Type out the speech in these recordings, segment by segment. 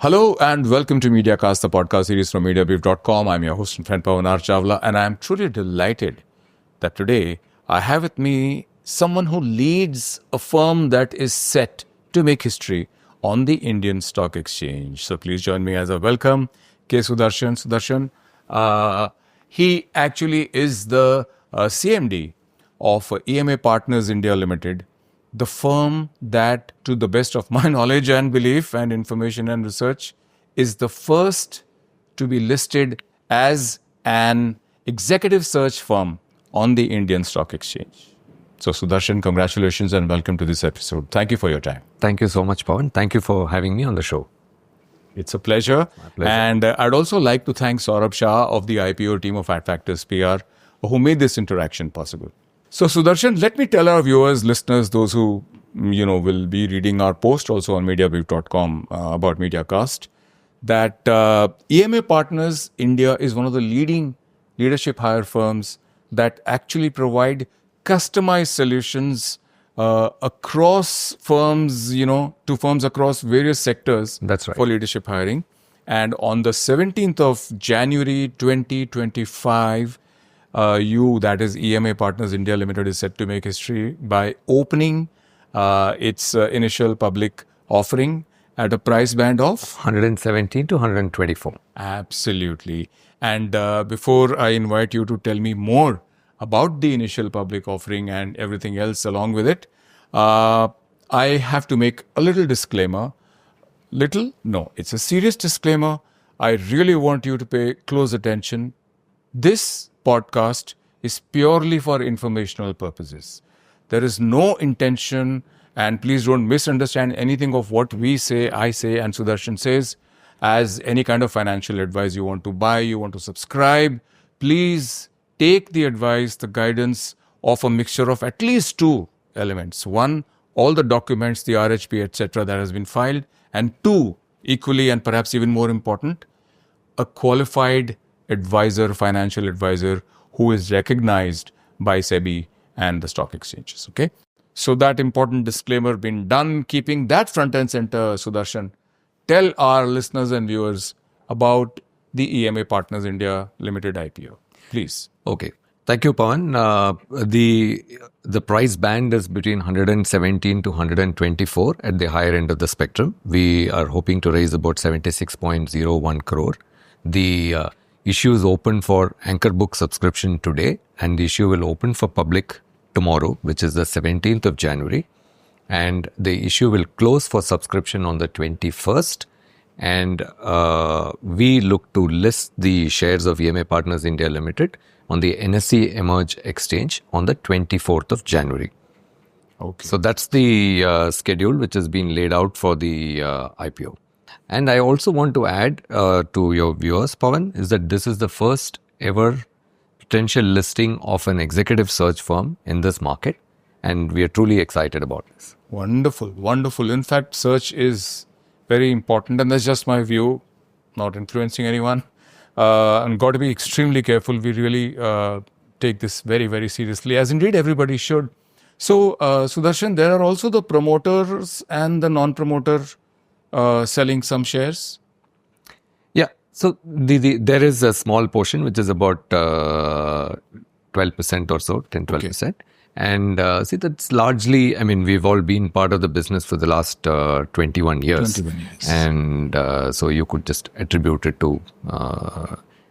Hello and welcome to Mediacast, the podcast series from MediaBrief.com. I'm your host and friend Pawan Chawla, and I'm truly delighted that today I have with me someone who leads a firm that is set to make history on the Indian Stock Exchange. So please join me as a welcome K. Sudarshan. Sudarshan, he actually is the CMD of EMA Partners India Limited, the firm that, to the best of my knowledge and belief and information and research, is the first to be listed as an executive search firm on the Indian Stock Exchange. So Sudarshan, congratulations and welcome to this episode. Thank you for your time. Thank you so much, Pawan. Thank you for having me on the show. It's a pleasure. My pleasure. And I'd also like to thank Saurabh Shah of the IPO team of Factors PR who made this interaction possible. So Sudarshan, let me tell our viewers, listeners, those who will be reading our post also on MediaBrief.com about Mediacast, that EMA Partners India is one of the leading leadership hire firms that actually provide customized solutions across firms, to firms across various sectors. That's right. For leadership hiring. And on the 17th of January 2025, that is EMA Partners India Limited, is set to make history by opening its initial public offering at a price band of 117 to 124. Absolutely. And before I invite you to tell me more about the initial public offering and everything else along with it, I have to make a little disclaimer. Little? No, it's a serious disclaimer. I really want you to pay close attention. This podcast is purely for informational purposes. There is no intention, and please don't misunderstand anything of what we say, I say, and Sudarshan says as any kind of financial advice you want to buy, you want to subscribe. Please take the advice, the guidance of a mixture of at least two elements. One, all the documents, the RHP, etc. that has been filed. And two, equally and perhaps even more important, a qualified advisor, financial advisor who is recognized by SEBI and the stock exchanges. Okay. So that important disclaimer been done, keeping that front and center, Sudarshan, tell our listeners and viewers about the EMA Partners India Limited IPO. Please. Okay. Thank you, Pawan. The price band is between 117 to 124 at the higher end of the spectrum. We are hoping to raise about 76.01 crore. The issue is open for anchor book subscription today, and the issue will open for public tomorrow, which is the 17th of January. And the issue will close for subscription on the 21st. And we look to list the shares of EMA Partners India Limited on the NSE Emerge exchange on the 24th of January. Okay. So that's the schedule which has been laid out for the IPO. And I also want to add to your viewers, Pawan, is that this is the first ever potential listing of an executive search firm in this market. And we are truly excited about this. Wonderful, wonderful. In fact, search is very important, and that's just my view, not influencing anyone. And got to be extremely careful. We really take this very, very seriously, as indeed everybody should. So, Sudarshan, there are also the promoters and the non-promoter selling some shares. Yeah. So there is a small portion which is about 12% or so, 10-12%. Okay. And see, that's largely, we've all been part of the business for the last 21 years. 21 years. And so you could just attribute it to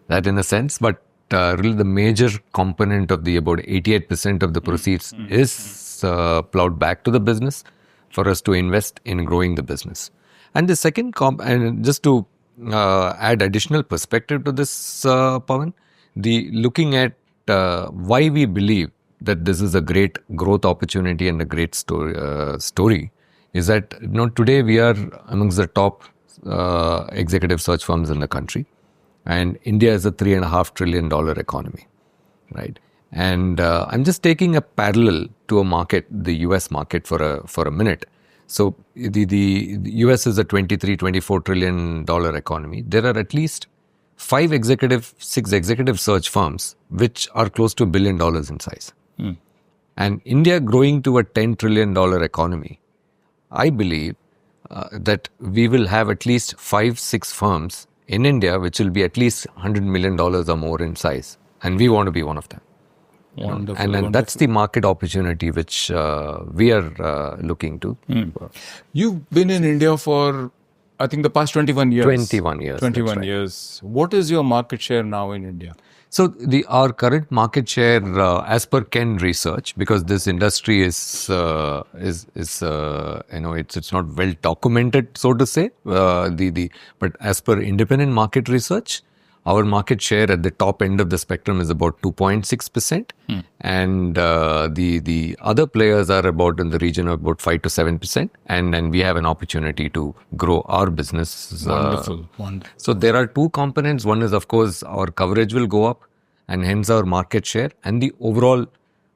that in a sense. But really the major component of the about 88% of the proceeds is plowed back to the business for us to invest in growing the business. And the second and just to add additional perspective to this, Pawan, looking at why we believe that this is a great growth opportunity and a great story is that today we are amongst the top executive search firms in the country, and India is a $3.5 trillion economy, right? And I'm just taking a parallel to a market, the US market, for a minute. So the US is a $23-24 trillion economy. There are at least 6 executive search firms which are close to $1 billion in size. And India growing to a $10 trillion economy, I believe that we will have at least 5-6 firms in India which will be at least $100 million or more in size. And we want to be one of them. Wonderful. And wonderful. that's the market opportunity which we are looking to. You've been in India for, I think, the past 21 years. 21 years. 21 right. years. What is your market share now in India? So our current market share, as per Ken research, because this industry is it's not well documented, so to say. But as per independent market research, our market share at the top end of the spectrum is about 2.6%, and the other players are about in the region of about 5 to 7%, and we have an opportunity to grow our business. Wonderful. Wonderful. So there are two components. One is, of course, our coverage will go up, and hence our market share, and the overall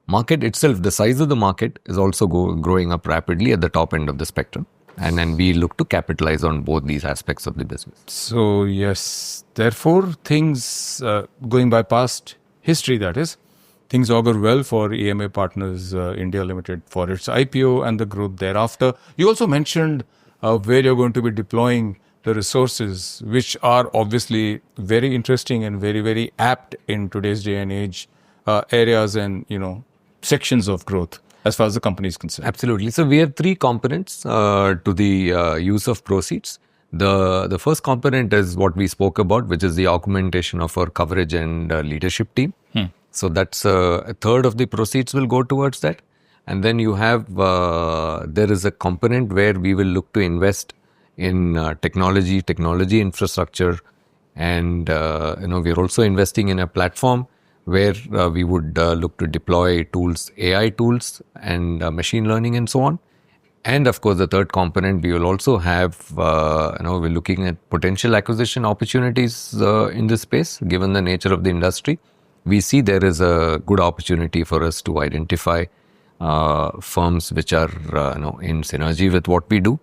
market itself, the size of the market is also growing up rapidly at the top end of the spectrum. And then we look to capitalize on both these aspects of the business. So, yes, therefore, things going by past history, that is, things augur well for EMA Partners India Limited for its IPO and the growth thereafter. You also mentioned where you're going to be deploying the resources, which are obviously very interesting and very, very apt in today's day and age, areas and, sections of growth as far as the company is concerned. Absolutely. So we have three components to the use of proceeds. The first component is what we spoke about, which is the augmentation of our coverage and leadership team. So that's a third of the proceeds will go towards that. And then you have, there is a component where we will look to invest in technology infrastructure. And, we're also investing in a platform where we would look to deploy tools, AI tools and machine learning and so on. And of course, the third component, we will also have, we're looking at potential acquisition opportunities in this space, given the nature of the industry. We see there is a good opportunity for us to identify firms which are in synergy with what we do,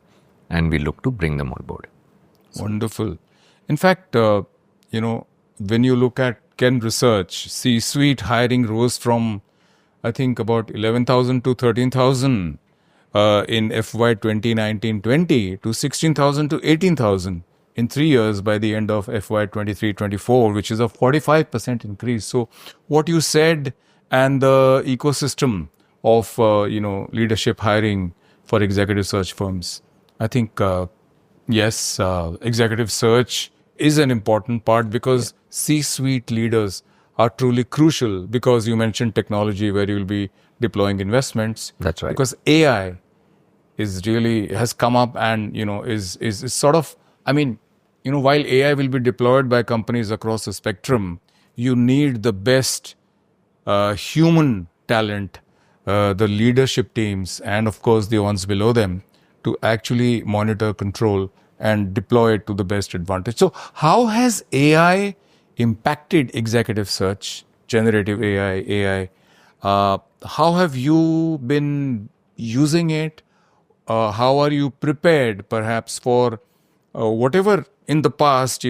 and we look to bring them on board. Wonderful. In fact, when you look at Ken Research, C-suite hiring rose from, I think, about 11,000 to 13,000 in FY 2019-20 to 16,000 to 18,000 in 3 years by the end of FY 23-24, which is a 45% increase. So what you said and the ecosystem of, leadership hiring for executive search firms, I think, yes, executive search is an important part because C-suite leaders are truly crucial, because you mentioned technology where you will be deploying investments. That's right. Because AI has come up and, is sort of, while AI will be deployed by companies across the spectrum, you need the best human talent, the leadership teams, and of course the ones below them to actually monitor, control, and deploy it to the best advantage. So how has AI impacted executive search, generative AI? How have you been using it? How are you prepared perhaps for whatever in the past,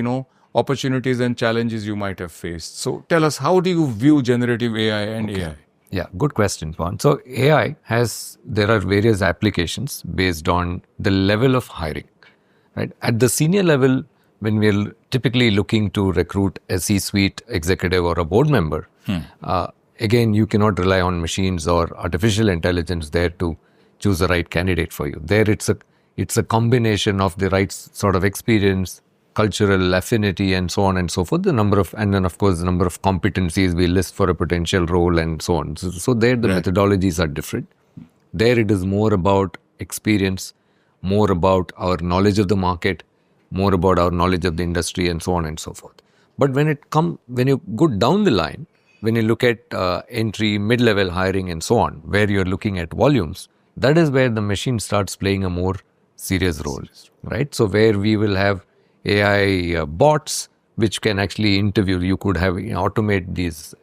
opportunities and challenges you might have faced? So tell us, how do you view generative AI and AI? Yeah, good question, Pawan. So there are various applications based on the level of hiring. Right? At the senior level, when we're typically looking to recruit a C-suite executive or a board member, again, you cannot rely on machines or artificial intelligence there to choose the right candidate for you. There, it's a combination of the right sort of experience, cultural affinity, and so on and so forth. And then of course the number of competencies we list for a potential role and so on. So there, the methodologies are different. There, it is more about experience, more about our knowledge of the market, more about our knowledge of the industry, and so on and so forth. But when you go down the line, when you look at entry, mid-level hiring, and so on, where you're looking at volumes, that is where the machine starts playing a more serious role, right? So where we will have AI bots which can actually interview. You could have automate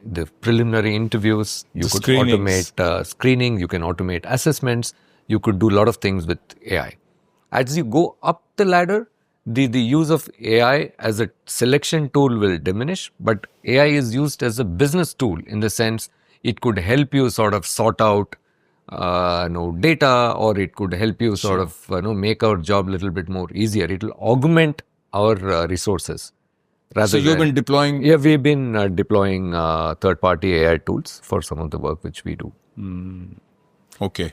the preliminary interviews. You could automate screening. You can automate assessments. You could do a lot of things with AI. As you go up the ladder, the use of AI as a selection tool will diminish, but AI is used as a business tool in the sense it could help you sort of sort out data, or it could help you sort of make our job a little bit more easier. It will augment our resources. So you've been deploying? Yeah, we've been deploying third-party AI tools for some of the work which we do. Okay.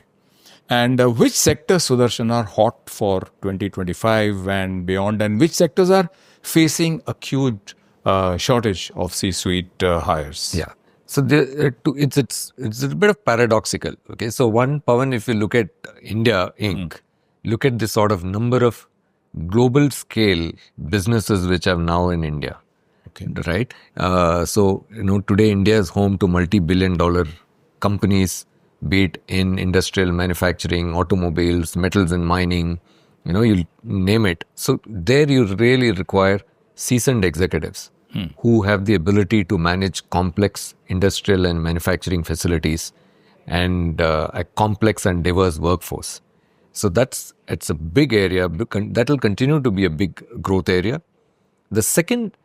And which sectors, Sudarshan, are hot for 2025 and beyond, and which sectors are facing acute shortage of C-suite hires? Yeah. So it's a bit of paradoxical. Okay. So one, Pawan, if you look at India Inc., look at the sort of number of global scale businesses which are now in India. Okay. Right. So today India is home to multi-billion-dollar companies, be it in industrial manufacturing, automobiles, metals and mining, you name it. So there you really require seasoned executives who have the ability to manage complex industrial and manufacturing facilities and a complex and diverse workforce. So it's a big area that will continue to be a big growth area. The second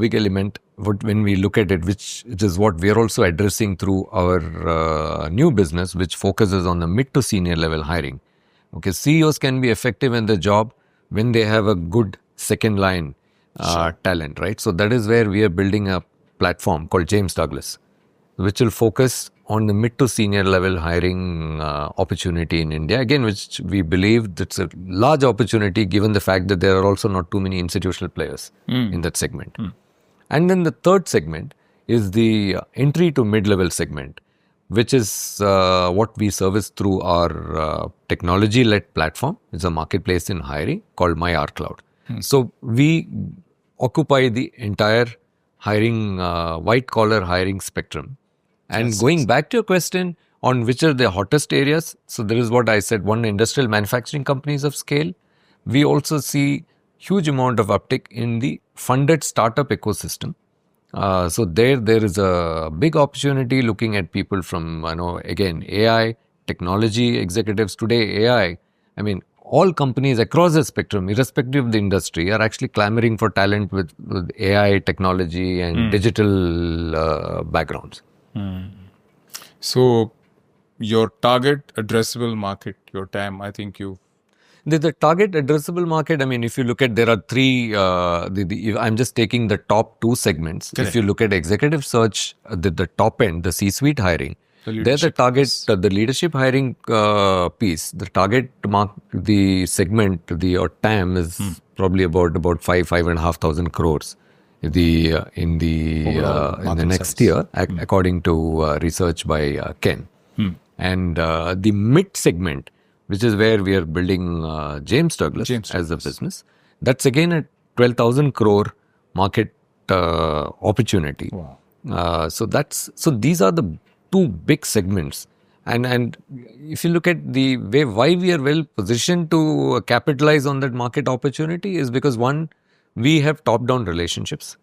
big element, when we look at it, which is what we are also addressing through our new business, which focuses on the mid to senior level hiring. Okay, CEOs can be effective in the job when they have a good second line talent, right? So that is where we are building a platform called James Douglas, which will focus on the mid to senior level hiring opportunity in India. Again, which we believe that's a large opportunity given the fact that there are also not too many institutional players in that segment. And then the third segment is the entry to mid-level segment, which is what we service through our technology-led platform. It's a marketplace in hiring called MyRCloud. So we occupy the entire hiring, white-collar hiring spectrum. And going back to your question on which are the hottest areas, so there is what I said, one, industrial manufacturing companies of scale. We also see huge amount of uptick in the funded startup ecosystem. So there is a big opportunity looking at people from, again, AI, technology executives today, AI. I mean, all companies across the spectrum, irrespective of the industry, are actually clamoring for talent with AI, technology and digital backgrounds. So your target addressable market, your TAM, I think you... The target addressable market, I mean, if you look at, there are three, I'm just taking the top two segments. Correct. If you look at executive search, the top end, the C-suite hiring, there's the target, the leadership hiring piece, the target the segment, the TAM is probably about 5,500 crores in the next year, according to research by Ken. And the mid segment, which is where we are building James Douglas as a business, that's again a 12,000 crore market opportunity. Wow. So these are the two big segments. And if you look at the way why we are well positioned to capitalize on that market opportunity is because, one, we have top-down relationships,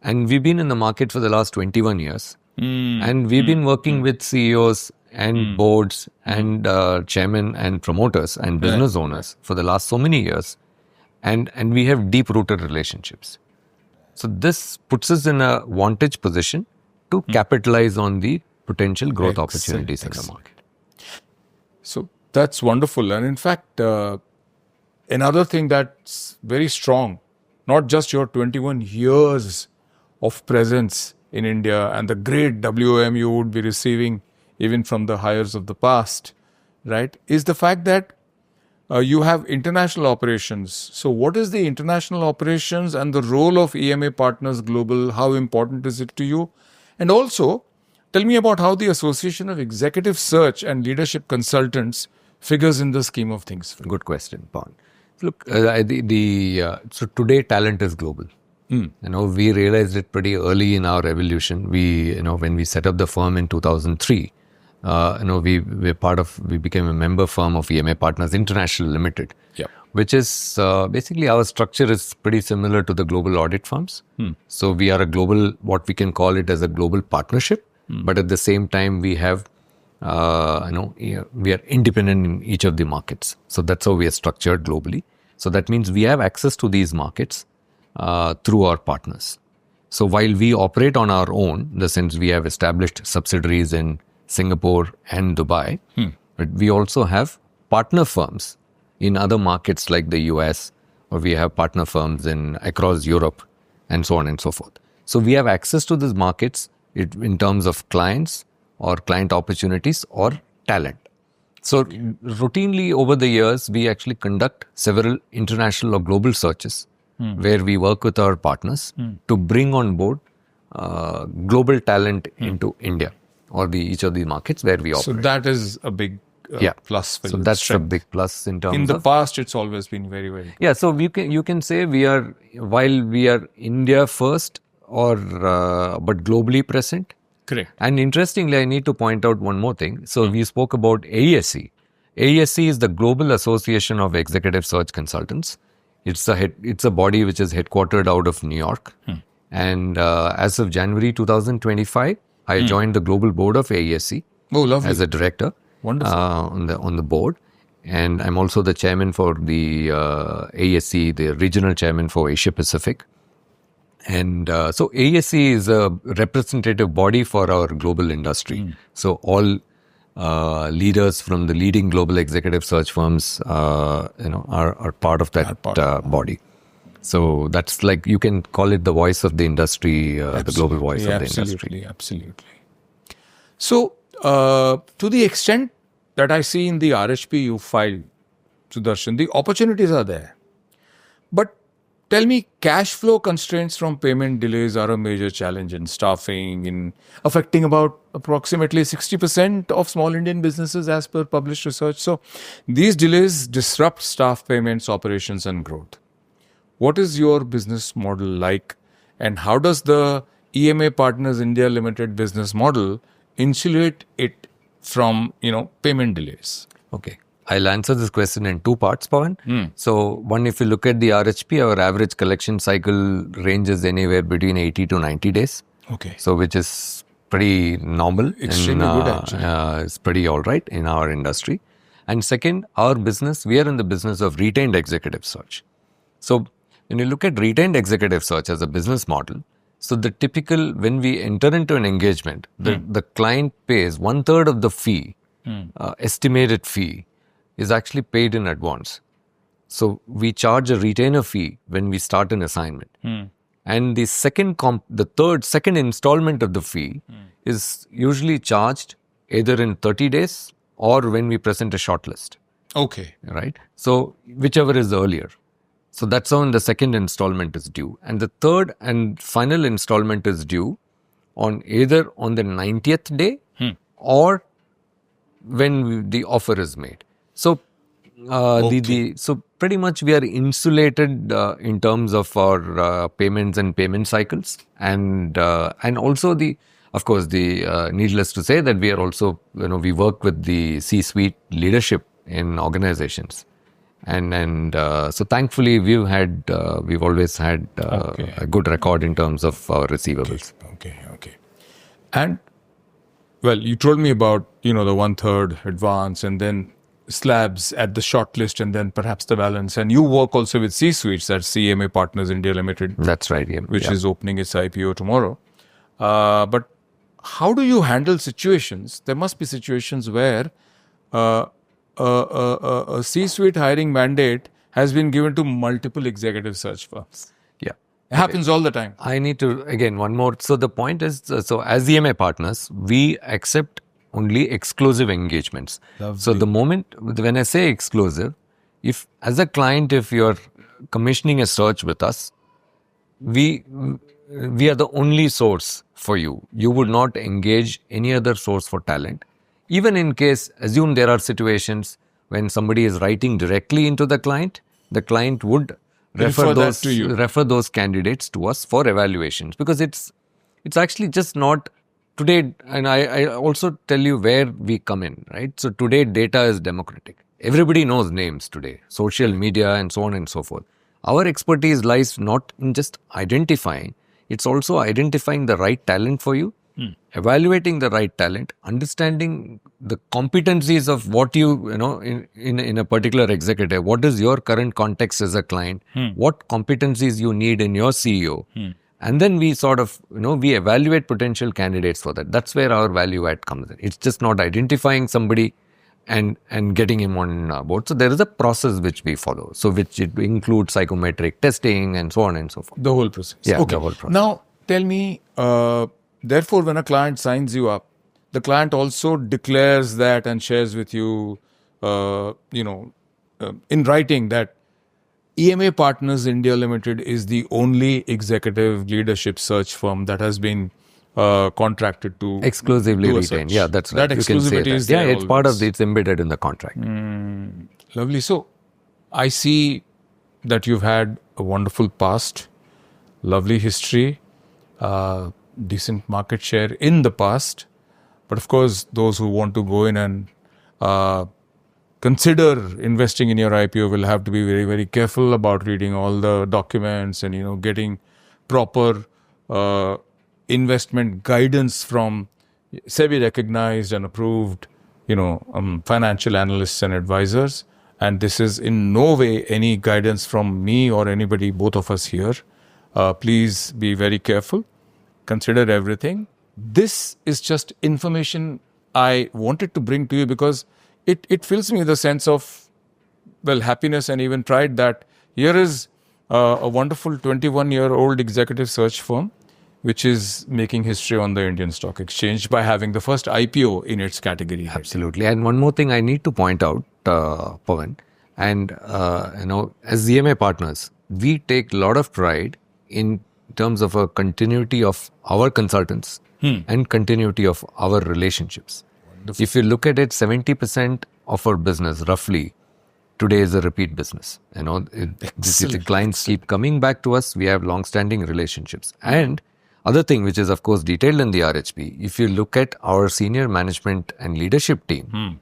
and we've been in the market for the last 21 years, and we've been working with CEOs and boards and chairmen and promoters and business owners for the last so many years, and we have deep-rooted relationships. So this puts us in a vantage position to capitalize on the potential growth opportunities in the market. So that's wonderful. And in fact, another thing that's very strong, not just your 21 years of presence in India and the great WM you would be receiving even from the hires of the past, right, is the fact that you have international operations. So what is the international operations and the role of EMA Partners Global? How important is it to you? And also, tell me about how the Association of Executive Search and Leadership Consultants figures in the scheme of things. Good question, Pawan. Look, so today talent is global. We realized it pretty early in our evolution. When we set up the firm in 2003, we became a member firm of EMA Partners International Limited, which is basically our structure is pretty similar to the global audit firms. So we are a global, what we can call it as a global partnership, but at the same time we have, we are independent in each of the markets. So that's how we are structured globally. So that means we have access to these markets through our partners. So while we operate on our own, in the sense we have established subsidiaries in Singapore and Dubai. But we also have partner firms in other markets like the US, or we have partner firms across Europe and so on and so forth. So we have access to these markets in terms of clients or client opportunities or talent. So routinely over the years, we actually conduct several international or global searches where we work with our partners to bring on board global talent into India or each of the markets where we operate. So that is a big plus for you. So that's a big plus in terms of... In the past, it's always been very, very... Yeah, so you can say while we are India first but globally present. Correct. And interestingly, I need to point out one more thing. So we spoke about AESC. AESC is the Global Association of Executive Search Consultants. It's a body which is headquartered out of New York. And as of January 2025, I joined the global board of AESC as a director. Wonderful. On the board. And I'm also the chairman for the AESC, the regional chairman for Asia Pacific. And so AESC is a representative body for our global industry. So all leaders from the leading global executive search firms, are part of that body. So that's like, you can call it the voice of the industry, the global voice of the industry. Absolutely. So to the extent that I see in the RHP you filed, Sudarshan, the opportunities are there. But tell me, cash flow constraints from payment delays are a major challenge in staffing, affecting about approximately 60% of small Indian businesses as per published research. So these delays disrupt staff payments, operations and growth. What is your business model like, and how does the EMA Partners India Limited business model insulate it from, payment delays? Okay. I'll answer this question in two parts, Pawan. So one, if you look at the RHP, our average collection cycle ranges anywhere between 80 to 90 days. Okay. So which is pretty normal. Extremely good, actually. It's pretty all right in our industry. And second, our business, we are in the business of retained executive search. So when you look at retained executive search as a business model, so the typical, when we enter into an engagement, the client pays 1/3 of the fee, estimated fee, is actually paid in advance. So we charge a retainer fee when we start an assignment. And the second installment of the fee is usually charged either in 30 days or when we present a shortlist. Okay. Right? So whichever is earlier. So that's when the second installment is due. And the third and final installment is due either on the 90th day or when the offer is made. So, so pretty much we are insulated in terms of our payments and payment cycles, and also of course, needless to say that we are also, we work with the C-suite leadership in organizations, and so thankfully we've always had a good record in terms of our receivables. Okay. And well, you told me about the 1/3 advance and then slabs at the shortlist and then perhaps the balance. And you work also with C-suites, that's CMA Partners India Limited. That's right, yeah. Which is opening its IPO tomorrow. But how do you handle situations? There must be situations where a C-suite hiring mandate has been given to multiple executive search firms. Yeah. It happens all the time. I need to, again, one more. So the point is, so as EMA partners, we accept only exclusive engagements. Lovely. So the moment, when I say exclusive, if as a client, if you're commissioning a search with us, we are the only source for you. You would not engage any other source for talent. Even in case, assume there are situations when somebody is writing directly into the client would refer those candidates to us for evaluations, because it's actually just not today. And I also tell you where we come in, right? So today data is democratic. Everybody knows names today, social media and so on and so forth. Our expertise lies not in just identifying, it's also identifying the right talent for you, evaluating the right talent, understanding the competencies of what in a particular executive, what is your current context as a client, what competencies you need in your CEO, And then we sort of, we evaluate potential candidates for that. That's where our value add comes in. It's just not identifying somebody and getting him on board. So there is a process which we follow. So which it includes psychometric testing and so on and so forth. The whole process. Yeah, okay. the whole process. Now, tell me, therefore, when a client signs you up, the client also declares that and shares with you, in writing that EMA Partners India Limited is the only executive leadership search firm that has been contracted to Exclusively do a retained. search. Yeah, that's right. That You can say exclusivity that. is Yeah, there it's part of always. it's embedded in the contract. Lovely. So, I see that you've had a wonderful past, lovely history, decent market share in the past. But of course, those who want to go in and consider investing in your IPO will have to be very, very careful about reading all the documents and, getting proper investment guidance from SEBI recognized and approved, financial analysts and advisors. And this is in no way any guidance from me or anybody, both of us here. Please be very careful. Consider everything. This is just information I wanted to bring to you because it fills me with a sense of, happiness and even pride that here is a wonderful 21-year-old executive search firm which is making history on the Indian Stock Exchange by having the first IPO in its category. Absolutely. And one more thing I need to point out, Pawan, and as EMA partners, we take a lot of pride in terms of a continuity of our consultants and continuity of our relationships. Wonderful. If you look at it, 70% of our business, roughly, today is a repeat business. The clients keep coming back to us. We have long-standing relationships. And other thing, which is of course detailed in the RHP, if you look at our senior management and leadership team,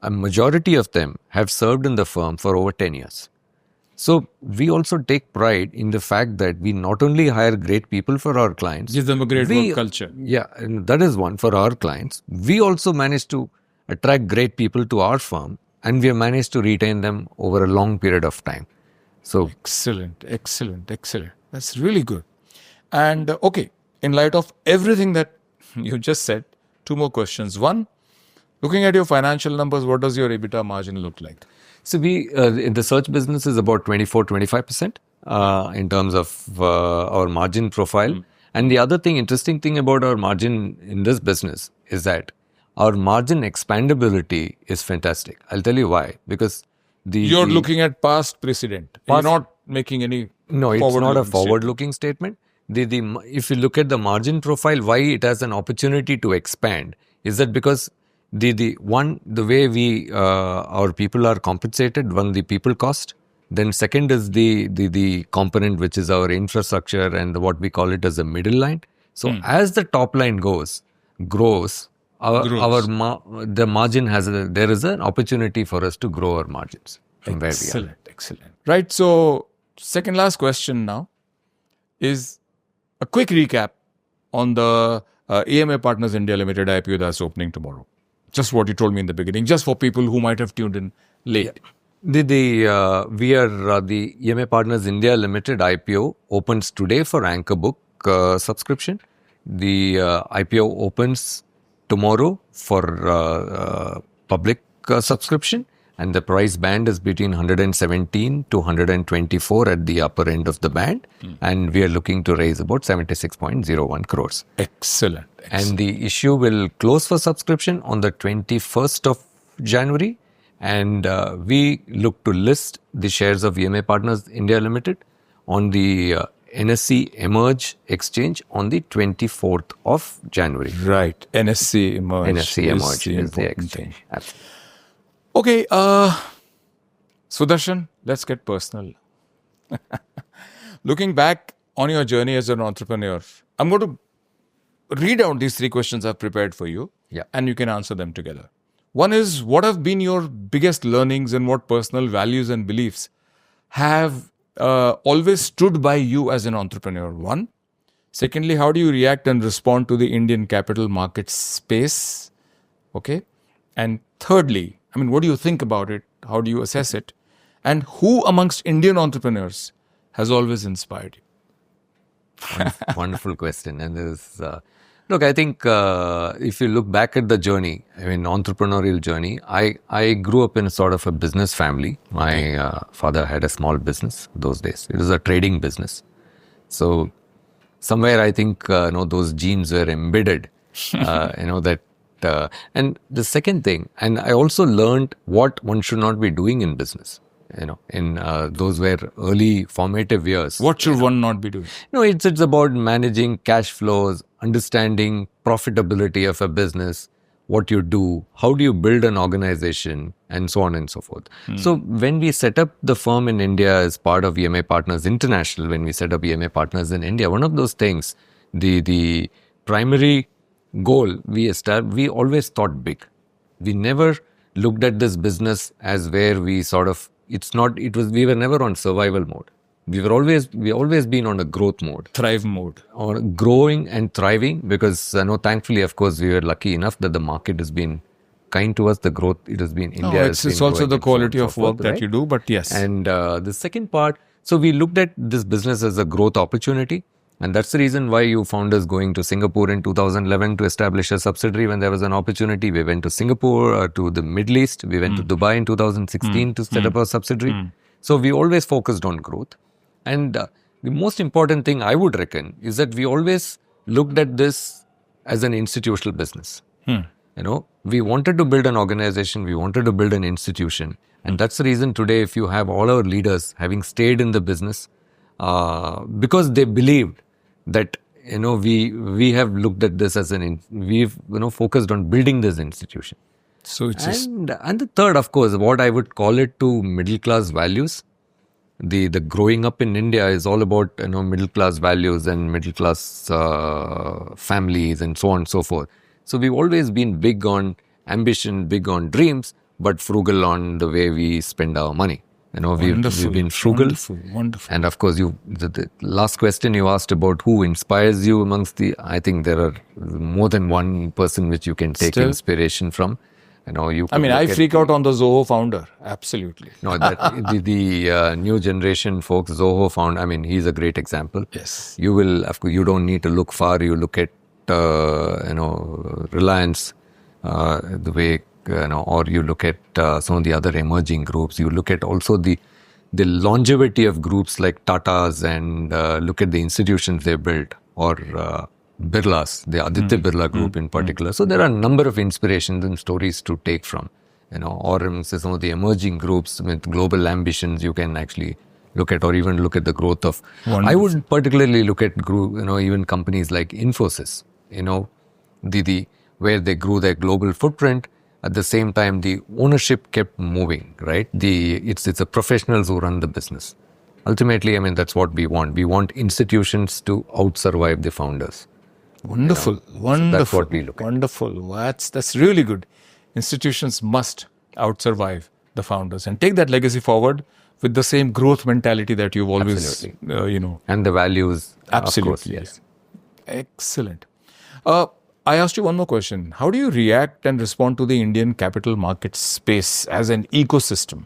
a majority of them have served in the firm for over 10 years. So we also take pride in the fact that we not only hire great people for our clients, give them a great work culture. Yeah, and that is one for our clients. We also manage to attract great people to our firm, and we have managed to retain them over a long period of time. So excellent. That's really good. And okay, in light of everything that you just said, two more questions. One, looking at your financial numbers, what does your EBITDA margin look like? So we, in the search business is about 24-25% in terms of our margin profile. And the other thing, interesting thing about our margin in this business is that our margin expandability is fantastic. I'll tell you why. Because you're looking at past precedent. You're not making any No, it's not a forward-looking statement. If you look at the margin profile, why it has an opportunity to expand is that because the way we our people are compensated, one, the people cost, then second is the component which is our infrastructure and what we call it as a middle line. So as the top line grows, the margin there is an opportunity for us to grow our margins from where we are. Excellent. Right. So second last question now is a quick recap on the EMA Partners India Limited IPO that's opening tomorrow. Just what you told me in the beginning, just for people who might have tuned in late. Yeah. The EMA Partners India Limited IPO opens today for Anchor Book subscription. The IPO opens tomorrow for public subscription, and the price band is between 117 to 124 at the upper end of the band, and we are looking to raise about 76.01 crores. Excellent. And the issue will close for subscription on the 21st of January, and we look to list the shares of EMA Partners India Limited on the NSE Emerge exchange on the 24th of January. Right. NSE Emerge. NSE Emerge is the exchange. Absolutely. Okay, Sudarshan, let's get personal. Looking back on your journey as an entrepreneur, I'm going to read out these three questions I've prepared for you, and you can answer them together. One is, what have been your biggest learnings and what personal values and beliefs have always stood by you as an entrepreneur? One. Secondly, how do you react and respond to the Indian capital market space? Okay. And thirdly, what do you think about it? How do you assess it? And who amongst Indian entrepreneurs has always inspired you? Wonderful question. And there's, look, I think if you look back at the journey, I mean, entrepreneurial journey, I grew up in a sort of a business family. My father had a small business those days. It was a trading business. So somewhere I think, those genes were embedded, and the second thing, and I also learned what one should not be doing in business. In those were early formative years. What should one not be doing? No, it's about managing cash flows, understanding profitability of a business, what you do, how do you build an organization, and so on and so forth. So when we set up the firm in India as part of EMA Partners International, when we set up EMA Partners in India, one of those things, the primary goal we always thought big. We never looked at this business as where we we were never on survival mode. We always been on a growth mode. Thrive mode. Or growing and thriving, because thankfully, of course, we were lucky enough that the market has been kind to us. The growth, it has been India. It's also the quality of work that you do, but yes. And the second part, so we looked at this business as a growth opportunity. And that's the reason why you found us going to Singapore in 2011 to establish a subsidiary when there was an opportunity. We went to Singapore, to the Middle East. We went to Dubai in 2016 to set up a subsidiary. So we always focused on growth. And the most important thing I would reckon is that we always looked at this as an institutional business. We wanted to build an organization. We wanted to build an institution. And that's the reason today, if you have all our leaders having stayed in the business, because they believed that we have looked at this as we've focused on building this institution. So it's and the third, of course, what I would call it to middle class values. The growing up in India is all about middle class values and middle class families and so on and so forth. So we've always been big on ambition, big on dreams, but frugal on the way we spend our money. We've been frugal. Wonderful. And of course, the last question you asked about who inspires you I think there are more than one person which you can take inspiration from. I freak out on the Zoho founder. Absolutely. No, the new generation folks, Zoho founder, he's a great example. Yes. You don't need to look far. You look at, Reliance, the way, or you look at some of the other emerging groups. You look at also the longevity of groups like Tata's and look at the institutions they built, or Birla's, the Aditya Birla group in particular. So there are a number of inspirations and stories to take from, or some of the emerging groups with global ambitions you can actually look at, or even look at the growth of. Wonderful. I would particularly look at even companies like Infosys, where they grew their global footprint. At the same time, the ownership kept moving, right? It's the professionals who run the business. Ultimately, that's what we want. We want institutions to outsurvive the founders. Wonderful. Wonderful. So that's what we look at. Wonderful. That's really good. Institutions must outsurvive the founders and take that legacy forward with the same growth mentality that you've always, And the values. Absolutely. Of course, yes. Excellent. I asked you one more question. How do you react and respond to the Indian capital market space as an ecosystem?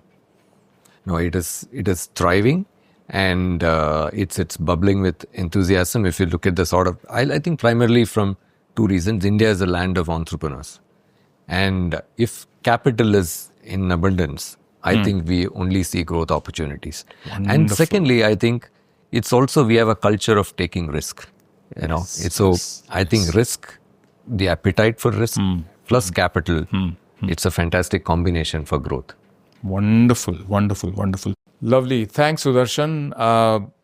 No, it is thriving, and it's bubbling with enthusiasm. If you look at the sort of, I think primarily from two reasons. India is a land of entrepreneurs, and if capital is in abundance, I think we only see growth opportunities. Wonderful. And secondly, I think it's also we have a culture of taking risk. I think risk, the appetite for risk plus capital, it's a fantastic combination for growth. Wonderful, wonderful, wonderful. Lovely. Thanks, Sudarshan.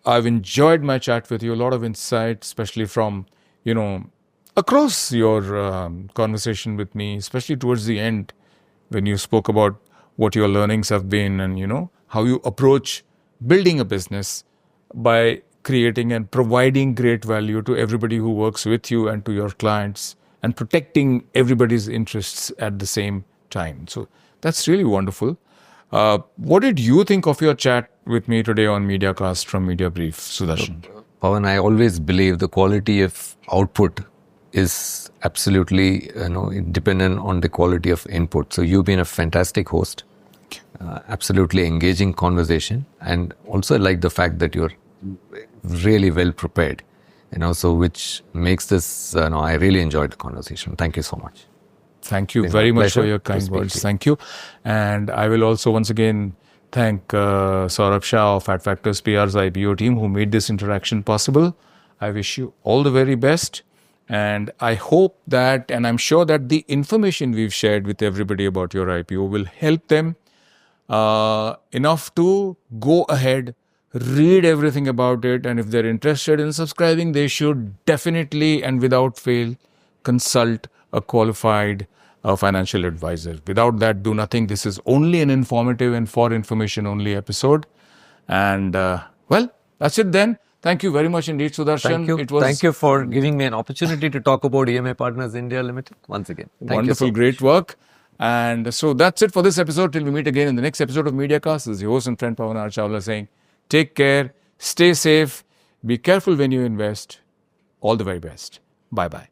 I've enjoyed my chat with you. A lot of insight, especially from, across your conversation with me, especially towards the end when you spoke about what your learnings have been and, how you approach building a business by creating and providing great value to everybody who works with you and to your clients and protecting everybody's interests at the same time. So that's really wonderful. What did you think of your chat with me today on Mediacast from MediaBrief, Sudarshan? Pawan, I always believe the quality of output is absolutely dependent on the quality of input. So you've been a fantastic host, absolutely engaging conversation, and also I like the fact that you're really well prepared. so which makes this, I really enjoyed the conversation. Thank you so much. Thank you It's very been my much for pleasure your to kind speak words. to you. Thank you. And I will also once again thank Saurabh Shah of At Factors PR's IPO team who made this interaction possible. I wish you all the very best. And I hope that, and I'm sure that the information we've shared with everybody about your IPO will help them enough to go ahead, read everything about it, and if they're interested in subscribing, they should definitely and without fail consult a qualified financial advisor. Without that, do nothing. This is only an informative and for information only episode. And well, that's it then. Thank you very much indeed, Sudarshan. Thank you for giving me an opportunity to talk about EMA Partners India Limited once again. Thank wonderful, you so great much. work. And so that's it for this episode. Till we meet again in the next episode of Mediacast. This is your host and friend Pawan R. Chawla saying, take care, stay safe, be careful when you invest. All the very best. Bye bye.